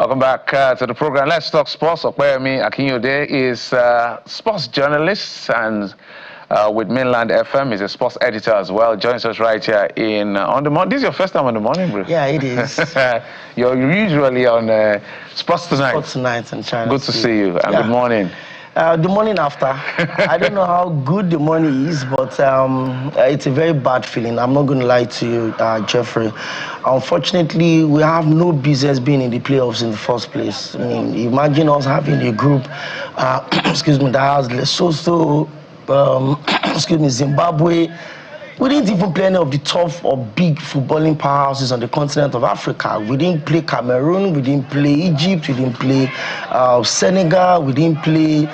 Welcome back to the program. Let's talk sports. Okweyemi Akinyode is sports journalist and with Mainland FM. He's a sports editor as well. Joins us right here in on the morning. This is your first time on the morning, bro. Yeah, it is. You're usually on Sports Tonight. Sports Tonight and China. Good to see you. And good morning. The morning after. I don't know how good the morning is, but it's a very bad feeling. I'm not going to lie to you, Jeffrey. Unfortunately, we have no business being in the playoffs in the first place. I mean, imagine us having a group, excuse me, that has Lesotho, Zimbabwe. We didn't even play any of the tough or big footballing powerhouses on the continent of Africa. We didn't play Cameroon, we didn't play Egypt, we didn't play Senegal, we didn't play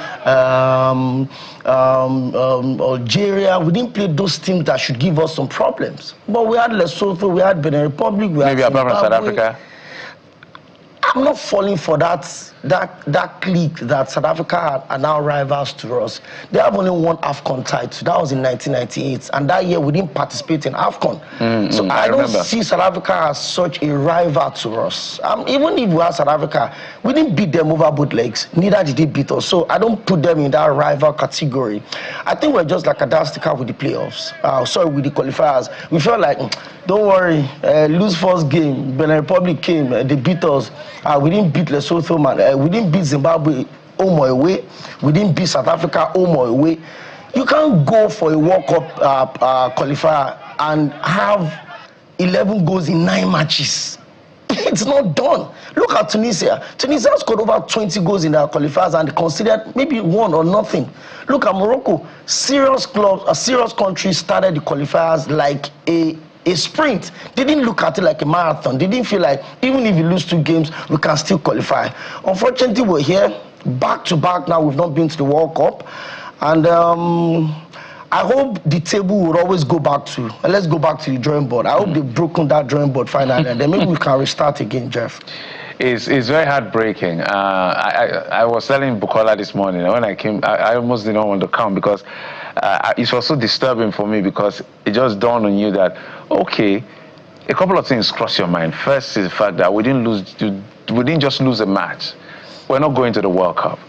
Algeria. We didn't play those teams that should give us some problems. But we had Lesotho, we had Benin Republic, we had Zimbabwe. South Africa. I'm not falling for that clique that South Africa are now rivals to us. They have only one AFCON title. That was in 1998. And that year, we didn't participate in AFCON. So I don't see South Africa as such a rival to us. Even if we are South Africa, we didn't beat them over both legs. Neither did they beat us. So I don't put them in that rival category. I think we're just like a dastardly with the playoffs. With the qualifiers. We felt like, don't worry, lose first game. Benin Republic came, they beat us. We didn't beat Lesotho, man. We didn't beat Zimbabwe home or away. We didn't beat South Africa home or away. You can't go for a World Cup qualifier and have 11 goals in 9 matches. It's not done. Look at Tunisia. Tunisia scored over 20 goals in their qualifiers and considered maybe 1 or nothing. Look at Morocco. Serious clubs, a serious country started the qualifiers like a sprint. They didn't look at it like a marathon. They didn't feel like even if you lose 2 games, we can still qualify. Unfortunately, we're here back to back now. We've not been to the World Cup. And I hope the table will always go back to, let's go back to the drawing board. I hope they've broken that drawing board finally, and then maybe we can restart again, Jeff. It's very heartbreaking. I was telling Bukola this morning, when I came, I almost didn't want to come because it was so disturbing for me, because it just dawned on you that, okay, a couple of things cross your mind. First is the fact that we didn't just lose a match. We're not going to the World Cup.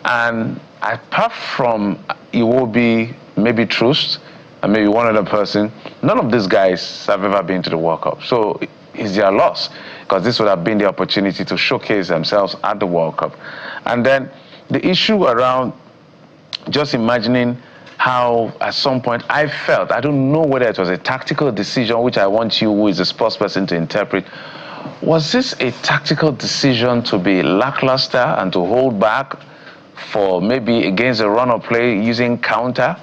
And apart from Iwobi, maybe Troost, and maybe one other person, none of these guys have ever been to the World Cup. So it's their loss, because this would have been the opportunity to showcase themselves at the World Cup. And then the issue around just imagining how at some point I felt, I don't know whether it was a tactical decision, which I want you, who is a sports person, to interpret. Was this a tactical decision to be lackluster and to hold back for maybe against a run of play using counter?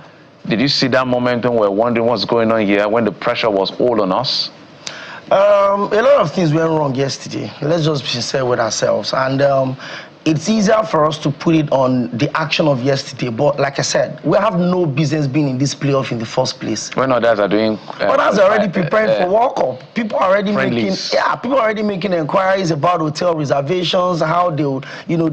Did you see that moment when we're wondering what's going on here, when the pressure was all on us? A lot of things went wrong yesterday. Let's just be sincere with ourselves. And it's easier for us to put it on the action of yesterday. But like I said, we have no business being in this playoff in the first place. When others are doing... others are already preparing for World Cup. People are already making inquiries about hotel reservations, how they would,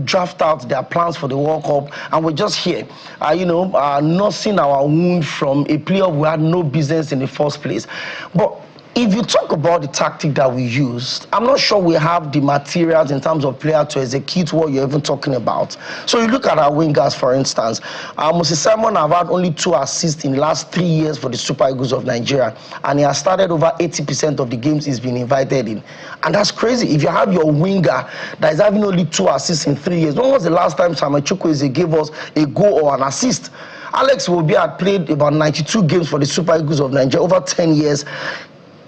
draft out their plans for the World Cup. And we're just here, nursing our wound from a playoff we had no business in the first place. But if you talk about the tactic that we used, I'm not sure we have the materials in terms of player to execute what you're even talking about. So you look at our wingers, for instance. Moses Simon have had only 2 assists in the last 3 years for the Super Eagles of Nigeria, and he has started over 80% of the games he's been invited in. And that's crazy. If you have your winger that is having only 2 assists in 3 years, when was the last time Samuel Chukwueze gave us a goal or an assist? Alex Iwobi had played about 92 games for the Super Eagles of Nigeria over 10 years.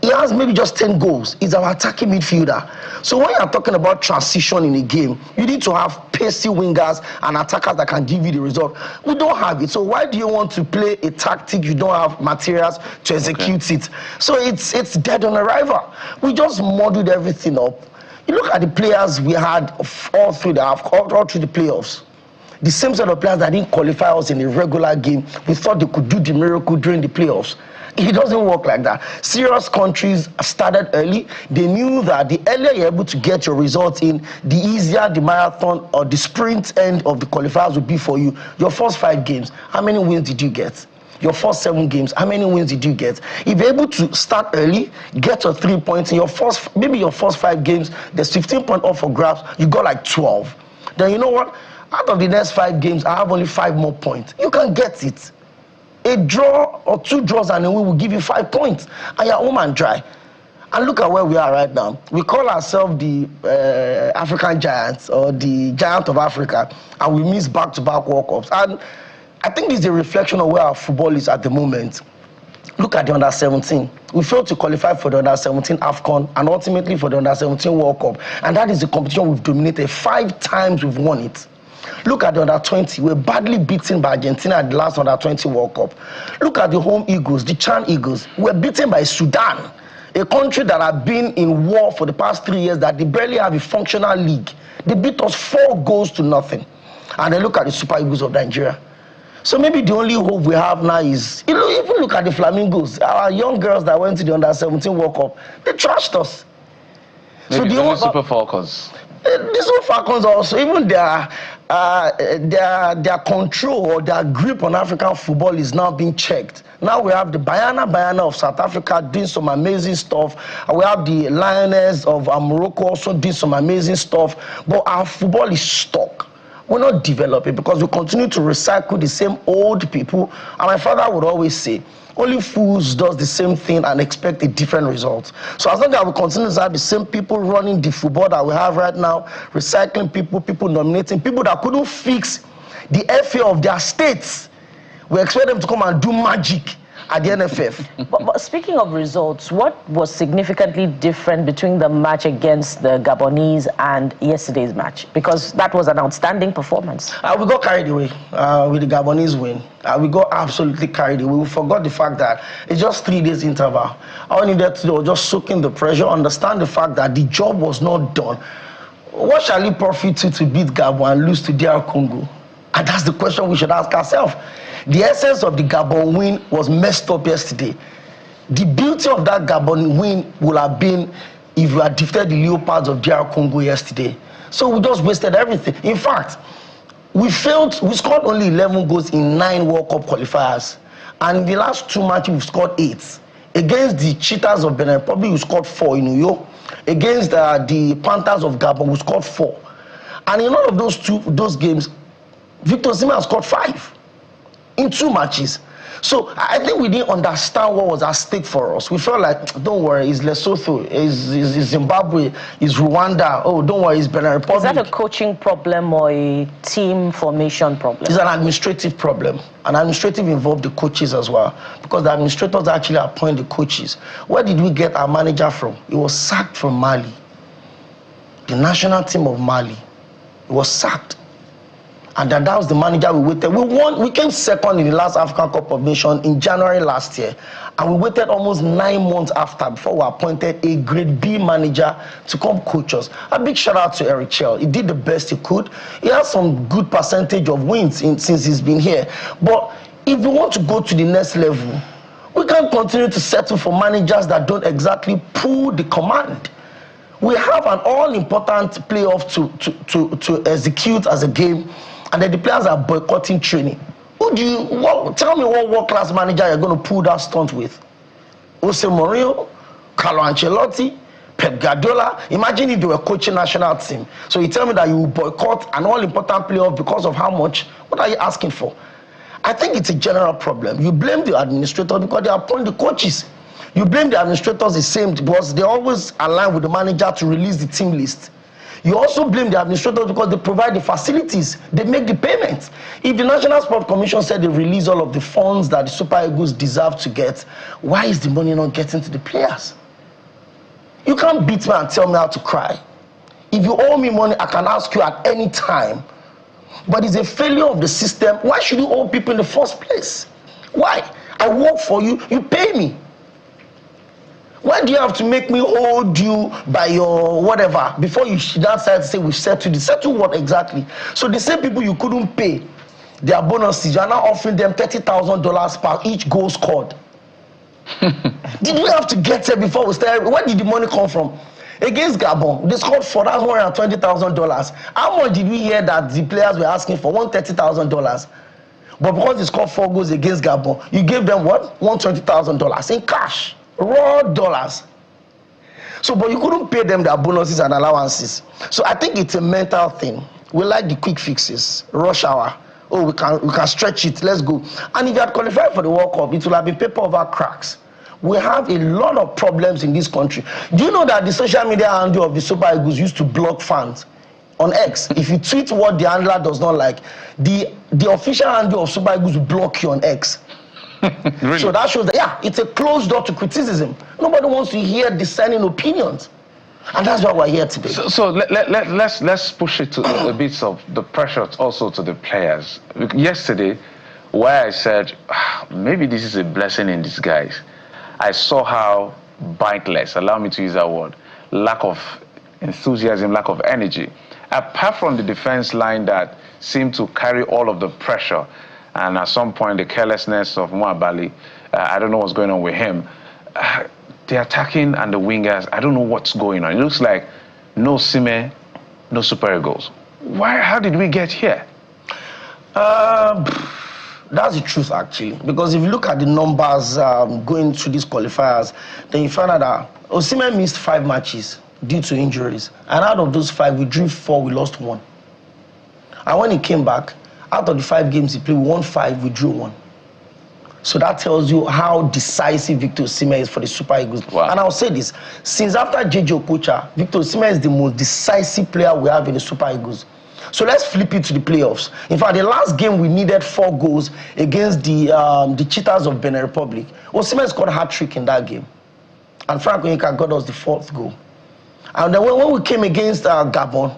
He has maybe just 10 goals. He's our attacking midfielder. So when you're talking about transition in a game, you need to have pacey wingers and attackers that can give you the result. We don't have it. So why do you want to play a tactic you don't have materials to execute it? So it's dead on arrival. We just modeled everything up. You look at the players we had all through the playoffs. The same set of players that didn't qualify us in a regular game, we thought they could do the miracle during the playoffs. It doesn't work like that. Serious countries started early. They knew that the earlier you're able to get your results in, the easier the marathon or the sprint end of the qualifiers would be for you. Your first 5 games, how many wins did you get? your first 7 games, how many wins did you get? If you're able to start early, get your 3 points in your first, maybe your first 5 games, there's 15 points off for grabs, you got like 12. Then you know what? Out of the next 5 games, I have only 5 more points. You can get it. A draw or 2 draws and a win will give you 5 points, and you're home and dry. And look at where we are right now. We call ourselves the African Giants or the Giant of Africa, and we miss back-to-back World Cups. And I think it's a reflection of where our football is at the moment. Look at the under-17. We failed to qualify for the under-17 AFCON and ultimately for the under-17 World Cup. And that is the competition we've dominated. 5 times we've won it. Look at the under-20. We're badly beaten by Argentina at the last under-20 World Cup. Look at the home Eagles, the Chan Eagles. We're beaten by Sudan, a country that have been in war for the past 3 years, that they barely have a functional league. They beat us 4-0. And then look at the Super Eagles of Nigeria. So maybe the only hope we have now is, you know, even look at the Flamingos, our young girls that went to the under-17 World Cup, they trashed us. Maybe so the Super Falcons. The Super Falcons also, even their control or their grip on African football is now being checked. Now we have the Bayana of South Africa doing some amazing stuff. And we have the Lioness of Morocco also doing some amazing stuff. But our football is stuck. We're not developing because we continue to recycle the same old people. And my father would always say, only fools does the same thing and expect a different result. So as long as we continue to have the same people running the football that we have right now, recycling people nominating people that couldn't fix the FA of their states, we expect them to come and do magic at the NFF. But speaking of results, what was significantly different between the match against the Gabonese and yesterday's match? Because that was an outstanding performance. We got carried away with the Gabonese win. We got absolutely carried away. We forgot the fact that it's just 3 days interval. All we needed to do was just soak in the pressure, understand the fact that the job was not done. What shall it profit to beat Gabon and lose to DR Congo? And that's the question we should ask ourselves. The essence of the Gabon win was messed up yesterday. The beauty of that Gabon win would have been if we had defeated the Leopards of DR Congo yesterday. So we just wasted everything. In fact, we scored only 11 goals in 9 World Cup qualifiers. And in the last 2 matches, we scored 8. Against the Cheetahs of Benin Republic, we scored 4 in Uyo. Against the Panthers of Gabon, we scored 4. And in all of those games, Victor Osimhen scored 5 in 2 matches. So I think we didn't understand what was at stake for us. We felt like, don't worry, it's Lesotho, it's Zimbabwe, it's Rwanda. Oh, don't worry, it's Benin Republic. Is that a coaching problem or a team formation problem? It's an administrative problem. And administrative involved the coaches as well, because the administrators actually appoint the coaches. Where did we get our manager from? He was sacked from Mali. The national team of Mali. He was sacked. And that was the manager we waited. We came second in the last African Cup of Nations in January last year. And we waited almost 9 months after before we appointed a grade B manager to come coach us. A big shout out to Eric Chell. He did the best he could. He has some good percentage of wins since he's been here. But if we want to go to the next level, we can't continue to settle for managers that don't exactly pull the command. We have an all-important playoff to execute as a game, and then the players are boycotting training. Tell me what world-class manager you're going to pull that stunt with? Jose Mourinho, Carlo Ancelotti, Pep Guardiola. Imagine if they were coaching national team. So you tell me that you will boycott an all-important playoff because of how much? What are you asking for? I think it's a general problem. You blame the administrator because they appoint the coaches. You blame the administrators the same because they always align with the manager to release the team list. You also blame the administrators because they provide the facilities, they make the payments. If the National Sport Commission said they release all of the funds that the Super Eagles deserve to get, why is the money not getting to the players? You can't beat me and tell me how to cry. If you owe me money, I can ask you at any time. But it's a failure of the system. Why should you owe people in the first place? Why? I work for you, you pay me. Why do you have to make me hold you by your whatever before you decide to say we've settled it? Settle what exactly? So the same people you couldn't pay their bonuses, you're now offering them $30,000 per each goal scored. Did we have to get there before we started? Where did the money come from? Against Gabon, they scored for that $120,000. How much did we hear that the players were asking for? $130,000. But because they scored 4 goals against Gabon, you gave them what? $120,000 in cash, raw dollars. So, but you couldn't pay them their bonuses and allowances. So I think it's a mental thing. We like the quick fixes, rush hour. Oh, we can stretch it, let's go. And if you had qualified for the World Cup, it will have been paper over cracks. We have a lot of problems in this country. Do you know that the social media handle of the Super Eagles used to block fans on X? If you tweet what the handler does not like, the official handle of Super Eagles will block you on X. Really? So that shows that, yeah, it's a closed door to criticism. Nobody wants to hear dissenting opinions. And that's why we're here today. So let's push it to a bit of the pressure also to the players. Yesterday, where I said, maybe this is a blessing in disguise, I saw how bitless, allow me to use that word, lack of enthusiasm, lack of energy. Apart from the defense line that seemed to carry all of the pressure, and at some point the carelessness of Mwabali, I don't know what's going on with him. The attacking and the wingers, I don't know what's going on. It looks like no Sime, no Super Eagles. How did we get here? That's the truth, actually. Because if you look at the numbers going through these qualifiers, then you find out that Osimhen missed 5 matches due to injuries. And out of those 5, we drew 4, we lost 1. And when he came back, out of the 5 games he played, we won 5, we drew 1. So that tells you how decisive Victor Osimhen is for the Super Eagles. Wow. And I'll say this, since after JJ Okocha, Victor Osimhen is the most decisive player we have in the Super Eagles. So let's flip it to the playoffs. In fact, the last game we needed 4 goals against the Cheetahs of Benin Republic. Osimhen scored a hat-trick in that game. And Frank Onyeka got us the 4th goal. And then when we came against Gabon,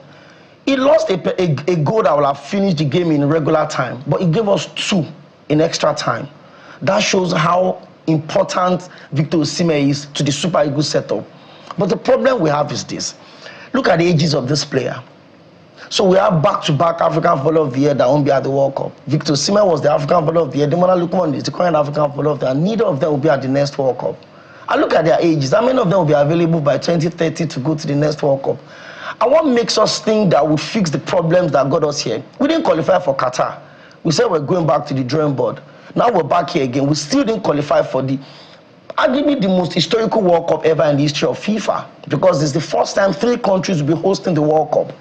he lost a goal that would have finished the game in regular time, but he gave us 2 in extra time. That shows how important Victor Osimhen is to the Super Eagles setup. But the problem we have is this. Look at the ages of this player. So we have back-to-back African Footballer of the Year that won't be at the World Cup. Victor Osimhen was the African Footballer of the Year. Demola Lookman is the current African Footballer of the Year. And neither of them will be at the next World Cup. And look at their ages. How many of them will be available by 2030 to go to the next World Cup? And what makes us think that would fix the problems that got us here? We didn't qualify for Qatar. We said we're going back to the drawing board. Now we're back here again. We still didn't qualify for arguably the most historical World Cup ever in the history of FIFA, because it's the first time 3 countries will be hosting the World Cup.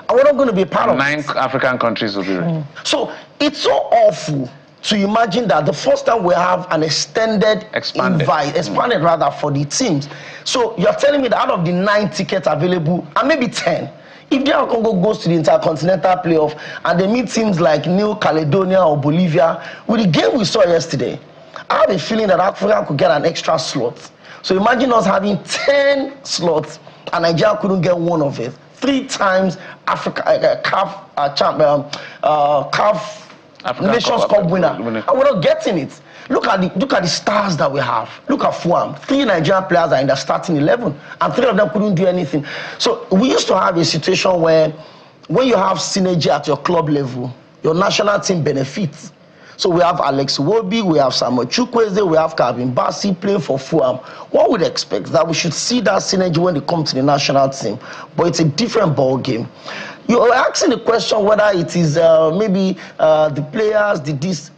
And we're not going to be a part of it. 9 African countries will be. So it's so awful to imagine that the first time we have an expanded rather, for the teams. So you're telling me that out of the 9 tickets available, and maybe 10, if DR Congo goes to the Intercontinental Playoff and they meet teams like New Caledonia or Bolivia, with the game we saw yesterday, I have a feeling that Africa could get an extra slot. So imagine us having 10 slots and Nigeria couldn't get 1 of it. 3 times Africa CAF Nations Cup winner. And we're not getting it. Look at the stars that we have. Look at Fuam. 3 Nigerian players are in the starting 11, and 3 of them couldn't do anything. So we used to have a situation where, when you have synergy at your club level, your national team benefits. So we have Alex Iwobi, we have Samuel Chukwueze, we have Calvin Bassey playing for Fuam. One would expect that we should see that synergy when they come to the national team, but it's a different ball game. You are asking the question whether it is maybe the players, this.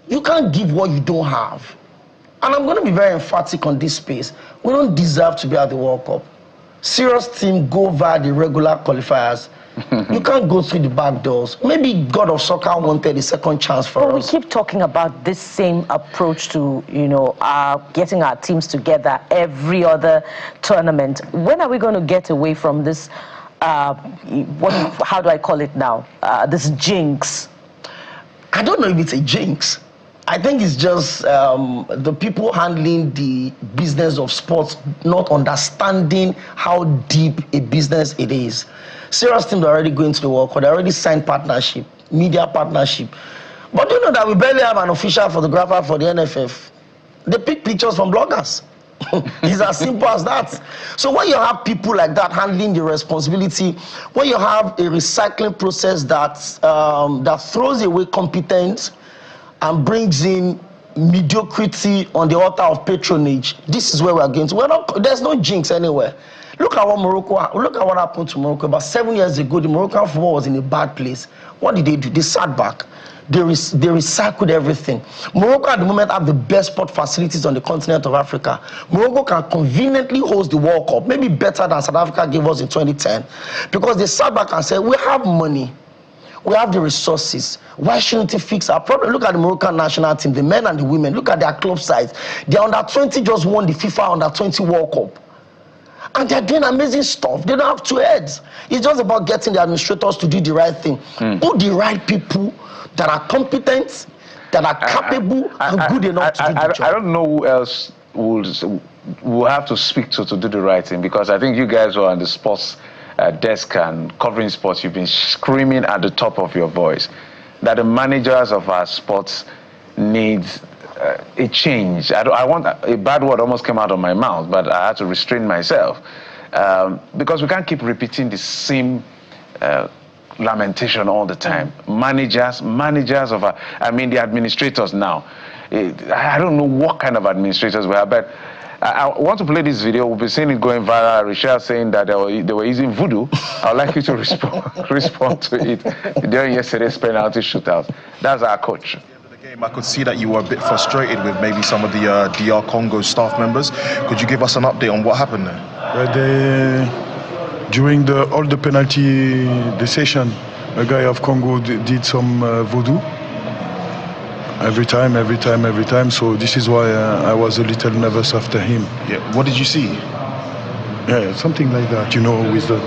You can't give what you don't have. And I'm going to be very emphatic on this space. We don't deserve to be at the World Cup. Serious team go via the regular qualifiers. You can't go through the back doors. Maybe God of Soccer wanted a second chance for us. But we keep talking about this same approach to, getting our teams together every other tournament. When are we going to get away from this, how do I call it now, this jinx? I don't know if it's a jinx. I think it's just the people handling the business of sports not understanding how deep a business it is. Serious teams are already going to the World Cup. They already signed partnership, media partnership. But you know that we barely have an official photographer for the NFF. They pick pictures from bloggers. It's as simple as that. So when you have people like that handling the responsibility, when you have a recycling process that throws away competence and brings in mediocrity on the altar of patronage, this is where we're going to. There's no jinx anywhere. Look at what happened to Morocco. About 7 years ago, the Moroccan football was in a bad place. What did they do? They sat back. They recycled everything. Morocco at the moment have the best sport facilities on the continent of Africa. Morocco can conveniently host the World Cup, maybe better than South Africa gave us in 2010, because they sat back and said, we have money. We have the resources. Why shouldn't it fix our problem? Look at the Moroccan national team, the men and the women. Look at their club size. Their under-20 just won the FIFA Under-20 World Cup. And they're doing amazing stuff. They don't have two heads. It's just about getting the administrators to do the right thing. Put the right people that are competent, that are capable, and good enough to do the job. I don't know who else will have to speak to do the right thing, because I think you guys who are on the sports desk and covering sports, you've been screaming at the top of your voice that the managers of our sports need a change. I want a bad word almost came out of my mouth, but I had to restrain myself because we can't keep repeating the same lamentation all the time. Managers of our, I mean the administrators now. I don't know what kind of administrators we have, but I want to play this video. We'll be seeing it going viral. Rochelle saying that they were using voodoo. I'd like you to respond to it during yesterday's penalty shootout. That's our coach. I could see that you were a bit frustrated with maybe some of the DR Congo staff members. Could you give us an update on what happened there? During all the penalty decision, a guy of Congo did some voodoo. Every time. So this is why I was a little nervous after him. Yeah. What did you see? Yeah, something like that. You know, with the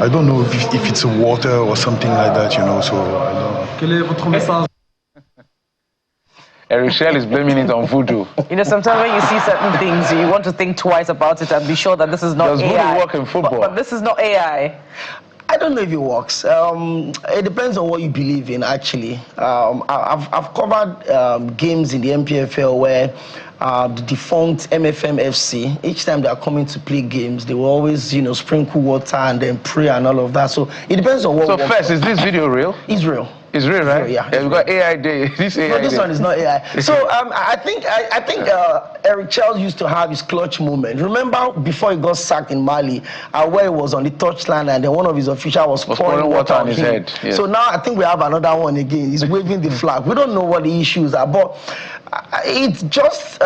I don't know if it's a water or something like that. You know, so I don't know. Quel est votre message? Rochelle is blaming it on voodoo. You know, sometimes when you see certain things, you want to think twice about it and be sure that this is not Does AI. Does voodoo work in football? But this is not AI. I don't know if it works. It depends on what you believe in, actually. I've covered games in the MPFL where the defunct MFM FC, each time they are coming to play games, they will always, you know, sprinkle water and then pray and all of that. So it depends on what. So first, is this video real? It's real. It's real, right? Yeah. We've got AI day. This AI. No, this day. one is not AI. So I think Eric Charles used to have his clutch moment. Remember before he got sacked in Mali, where he was on the touchline and then one of his officials was pouring water on his head. Yes. So now I think we have another one again. He's waving the flag. We don't know what the issues are, but it's just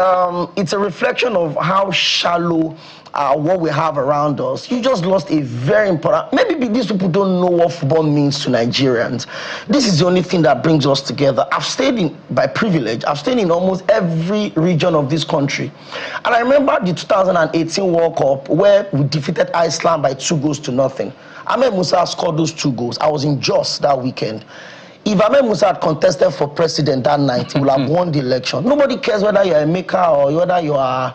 it's a reflection of how shallow what we have around us. You just lost a very important. Maybe these people don't know what football means to Nigerians. This is the only thing that brings us together. I've stayed in, by privilege, I've stayed in almost every region of this country. And I remember the 2018 World Cup where we defeated Iceland by 2-0. Ahmed Musa scored those 2 goals. I was in Jos that weekend. If Ahmed Musa had contested for president that night, he would have won the election. Nobody cares whether you're a maker or whether you are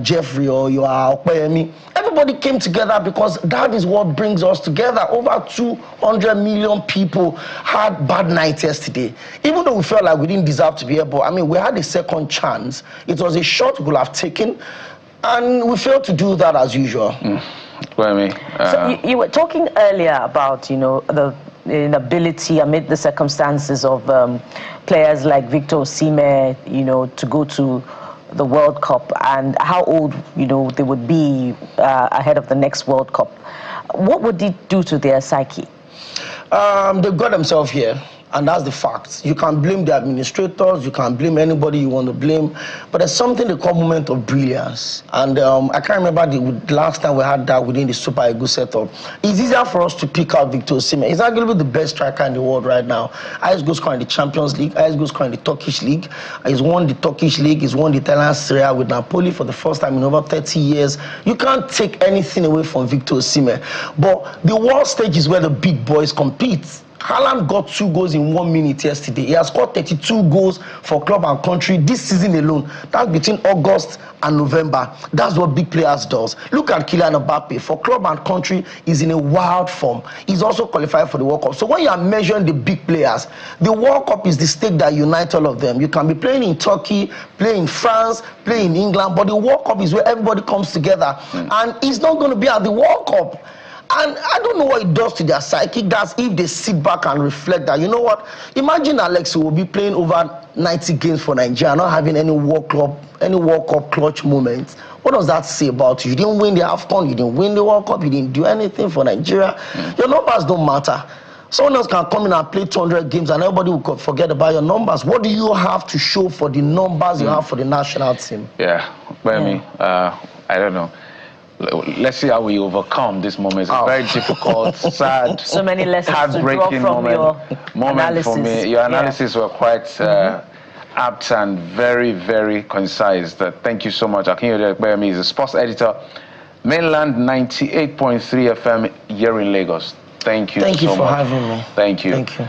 Jeffrey or you are Okpeyemi. Everybody came together because that is what brings us together. Over 200 million people had bad nights yesterday. Even though we felt like we didn't deserve to be here, but I mean, we had a second chance. It was a shot we could have taken, and we failed to do that as usual. So you were talking earlier about, you know, the inability amid the circumstances of players like Victor Osimhen, you know, to go to the World Cup and how old, you know, they would be ahead of the next World Cup. What would it do to their psyche? They've got themselves here, and that's the fact. You can blame the administrators, you can blame anybody you want to blame, but there's something they call moment of brilliance. And I can't remember the last time we had that within the Super Eagles setup. It's easier for us to pick out Victor Osimhen. He's arguably the best striker in the world right now. Highest goal scorer in the Champions League, highest goal scorer in the Turkish League. He's won the Turkish League, he's won the Italian Serie A with Napoli for the first time in over 30 years. You can't take anything away from Victor Osimhen. But the world stage is where the big boys compete. Haaland got 2 goals in 1 minute yesterday. He has scored 32 goals for club and country this season alone. That's between August and November. That's what big players does. Look at Kylian Mbappe. For club and country, he's in a wild form. He's also qualified for the World Cup. So when you are measuring the big players, the World Cup is the stake that unites all of them. You can be playing in Turkey, playing in France, playing in England, but the World Cup is where everybody comes together. And he's not going to be at the World Cup. And I don't know what it does to their psychic. That's if they sit back and reflect that, you know what? Imagine Alex will be playing over 90 games for Nigeria, not having any World Cup clutch moments. What does that say about you? You didn't win the AFCON, you didn't win the World Cup, you didn't do anything for Nigeria. Your numbers don't matter. Someone else can come in and play 200 games and everybody will forget about your numbers. What do you have to show for the numbers you have for the national team? Yeah, I don't know. Let's see how we overcome this moment. It's a very difficult, sad, so many lessons heartbreaking moment for me. Your analysis were quite apt and very, very concise. Thank you so much. Akinyode Ekpeyemi is a sports editor, Mainland 98.3 FM here in Lagos. Thank you so much. Thank you for having me. Thank you. Thank you.